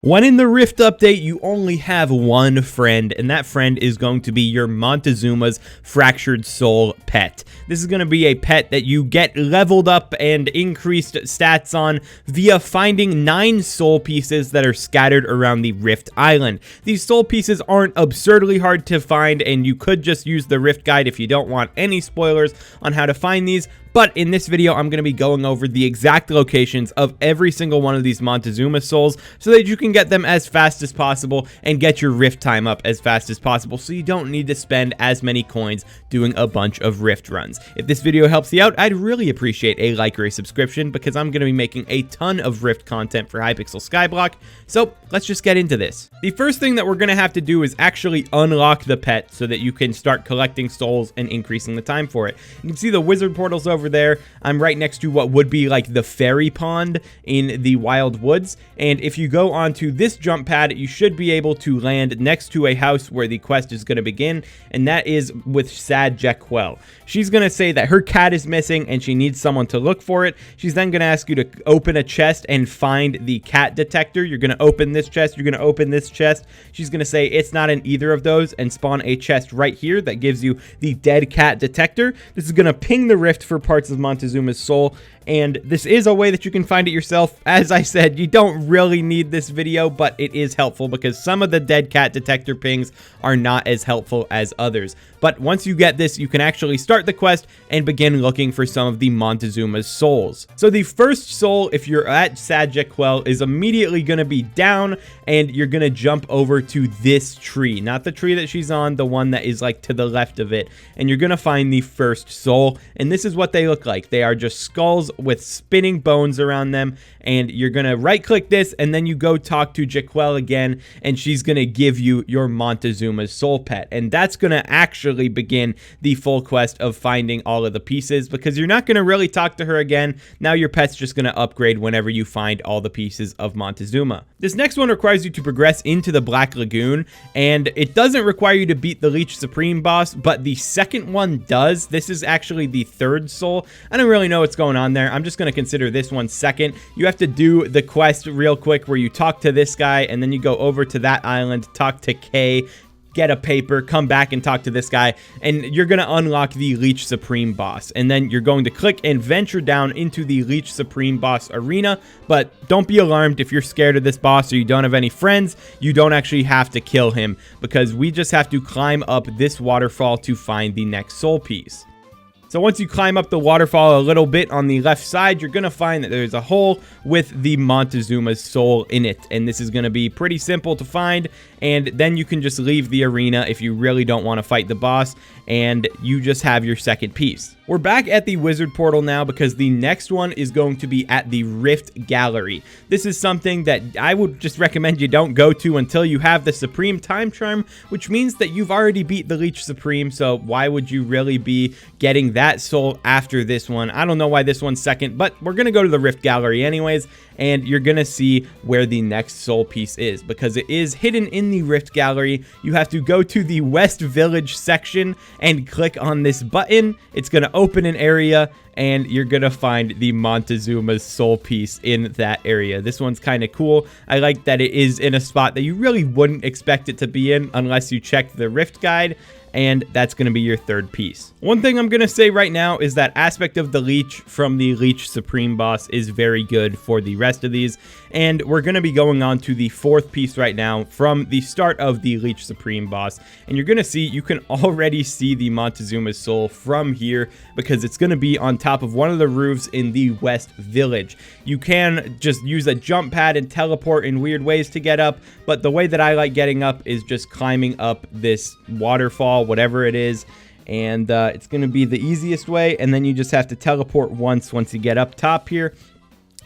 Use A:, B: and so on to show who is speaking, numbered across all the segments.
A: When in the Rift update, you only have one friend, and that friend is going to be your Montezuma's Fractured Soul pet. This is going to be a pet that you get leveled up and increased stats on via finding 9 soul pieces that are scattered around the Rift Island. These soul pieces aren't absurdly hard to find, and you could just use the Rift Guide if you don't want any spoilers on how to find these. But in this video, I'm going to be going over the exact locations of every single one of these Montezuma souls so that you can get them as fast as possible and get your Rift time up as fast as possible so you don't need to spend as many coins doing a bunch of Rift runs. If this video helps you out, I'd really appreciate a like or a subscription because I'm going to be making a ton of Rift content for Hypixel Skyblock. So let's just get into this. The first thing that we're going to have to do is actually unlock the pet so that you can start collecting souls and increasing the time for it. You can see the wizard portals over there. I'm right next to what would be like the fairy pond in the wild woods, and if you go onto this jump pad, you should be able to land next to a house where the quest is going to begin, and that is with Sad Jequel. She's going to say that her cat is missing and she needs someone to look for it. She's then going to ask you to open a chest and find the cat detector. You're going to open this chest, you're going to open this chest. She's going to say it's not in either of those and spawn a chest right here that gives you the dead cat detector. This is going to ping the rift for parts of Montezuma's soul, and this is a way that you can find it yourself. As I said, you don't really need this video, but it is helpful because some of the dead cat detector pings are not as helpful as others. But once you get this, you can actually start the quest and begin looking for some of the Montezuma's souls. So the first soul, if you're at Sad Jequel, is immediately going to be down, and you're going to jump over to this tree. Not the tree that she's on, the one that is like to the left of it. And you're going to find the first soul, and this is what they look like. They are just skulls with spinning bones around them, and you're going to right click this, and then you go talk to Jequel again, and she's going to give you your Montezuma's soul pet. And that's going to actually begin the full quest of finding all of the pieces, because you're not going to really talk to her again. Now your pet's just going to upgrade whenever you find all the pieces of Montezuma. This next one requires you to progress into the Black Lagoon, and it doesn't require you to beat the Leech Supreme boss, but the second one does. This is actually the third soul. I don't really know what's going on there. I'm just going to consider this one second. You have to do the quest real quick where you talk to this guy, and then you go over to that island, talk to Kay, get a paper, come back and talk to this guy, and you're going to unlock the Leech Supreme boss. And then you're going to click and venture down into the Leech Supreme boss arena. But don't be alarmed if you're scared of this boss or you don't have any friends. You don't actually have to kill him, because we just have to climb up this waterfall to find the next soul piece. So once you climb up the waterfall a little bit on the left side, you're going to find that there's a hole with the Montezuma's soul in it. And this is going to be pretty simple to find. And then you can just leave the arena if you really don't want to fight the boss. And you just have your second piece. We're back at the wizard portal now because the next one is going to be at the Rift Gallery. This is something that I would just recommend you don't go to until you have the Supreme Time Charm, which means that you've already beat the Leech Supreme, so why would you really be getting that soul after this one? I don't know why this one's second, but we're going to go to the Rift Gallery anyways, and you're going to see where the next soul piece is, because it is hidden in the Rift Gallery. You have to go to the West Village section and click on this button. It's going to open an area, and you're going to find the Montezuma's soul piece in that area. This one's kind of cool. I like that it is in a spot that you really wouldn't expect it to be in unless you checked the Rift Guide, and that's going to be your third piece. One thing I'm going to say right now is that aspect of the Leech from the Leech Supreme boss is very good for the rest of these, and we're going to be going on to the fourth piece right now from the start of the Leech Supreme boss, and you're going to see, you can already see the Montezuma's soul from here because it's going to be on top of one of the roofs in the West Village. You can just use a jump pad and teleport in weird ways to get up, but the way that I like getting up is just climbing up this waterfall, whatever it is, and it's going to be the easiest way. And then you just have to teleport once you get up top here,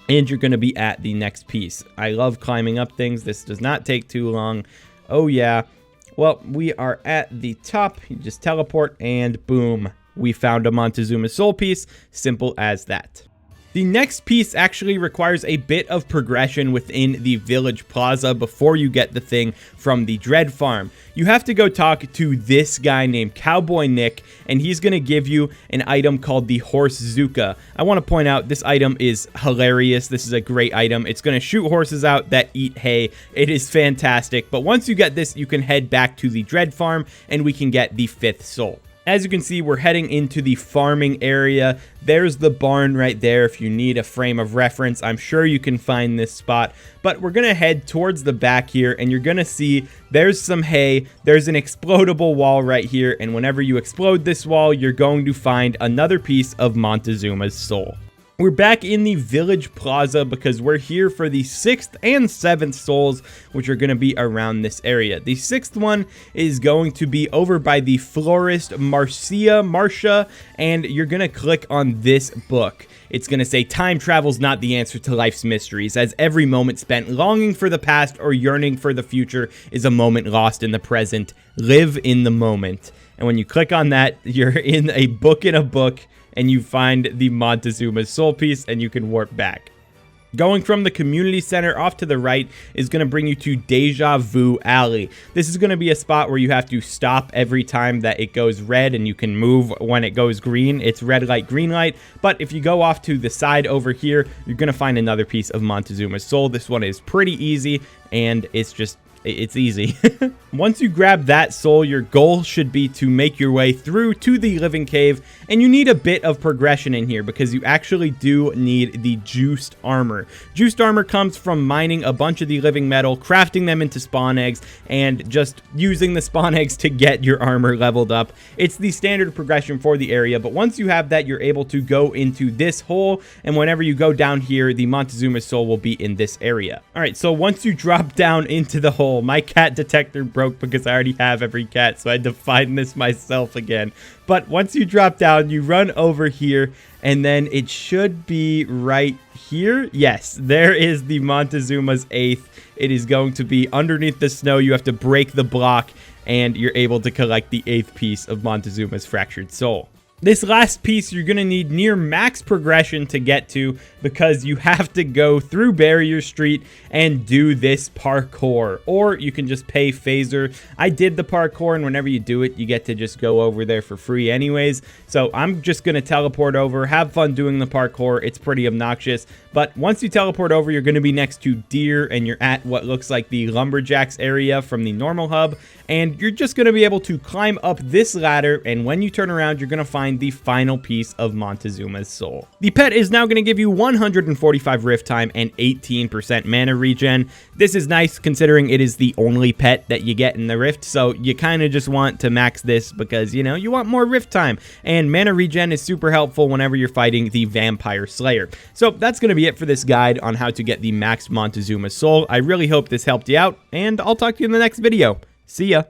A: and you're going to be at the next piece. I love climbing up things. This does not take too long. Oh yeah. Well, we are at the top. You just teleport and boom, we found a Montezuma soul piece. Simple as that. The next piece actually requires a bit of progression within the village plaza before you get the thing from the Dread Farm. You have to go talk to this guy named Cowboy Nick, and he's going to give you an item called the Horse Zuka. I want to point out this item is hilarious. This is a great item. It's going to shoot horses out that eat hay. It is fantastic. But once you get this, you can head back to the Dread Farm, and we can get the 5th soul. As you can see, we're heading into the farming area. There's the barn right there. If you need a frame of reference, I'm sure you can find this spot. But we're going to head towards the back here, and you're going to see there's some hay. There's an explodable wall right here, and whenever you explode this wall, you're going to find another piece of Montezuma's soul. We're back in the village plaza because we're here for the 6th and 7th souls, which are going to be around this area. The 6th one is going to be over by the florist Marcia, and you're going to click on this book. It's going to say, time travel's not the answer to life's mysteries, as every moment spent longing for the past or yearning for the future is a moment lost in the present. Live in the moment. And when you click on that, you're in a book in a book, and you find the Montezuma's soul piece, and you can warp back. Going from the community center off to the right is going to bring you to Deja Vu Alley. This is going to be a spot where you have to stop every time that it goes red, and you can move when it goes green. It's red light, green light. But if you go off to the side over here, you're going to find another piece of Montezuma's soul. This one is pretty easy, and it's easy. Once you grab that soul, your goal should be to make your way through to the living cave, and you need a bit of progression in here because you actually do need the juiced armor. Juiced armor comes from mining a bunch of the living metal, crafting them into spawn eggs, and just using the spawn eggs to get your armor leveled up. It's the standard progression for the area, but once you have that, you're able to go into this hole, and whenever you go down here, the Montezuma's soul will be in this area. Alright, so once you drop down into the hole, my cat detector broke because I already have every cat, so I had to find this myself again. But once you drop down, you run over here, and then it should be right here. Yes, there is the Montezuma's 8th. It is going to be underneath the snow. You have to break the block, and you're able to collect the 8th piece of Montezuma's fractured soul. This last piece you're going to need near max progression to get to because you have to go through Barrier Street and do this parkour. Or you can just pay Phaser. I did the parkour, and whenever you do it, you get to just go over there for free anyways. So I'm just going to teleport over, have fun doing the parkour. It's pretty obnoxious. But once you teleport over, you're going to be next to Deer, and you're at what looks like the Lumberjacks area from the normal hub. And you're just going to be able to climb up this ladder, and when you turn around, you're going to find the final piece of Montezuma's soul. The pet is now going to give you 145 rift time and 18% mana regen. This is nice considering it is the only pet that you get in the rift, so you kind of just want to max this because, you know, you want more rift time. And mana regen is super helpful whenever you're fighting the Vampire Slayer. So that's going to be it for this guide on how to get the maxed Montezuma's soul. I really hope this helped you out, and I'll talk to you in the next video. See ya.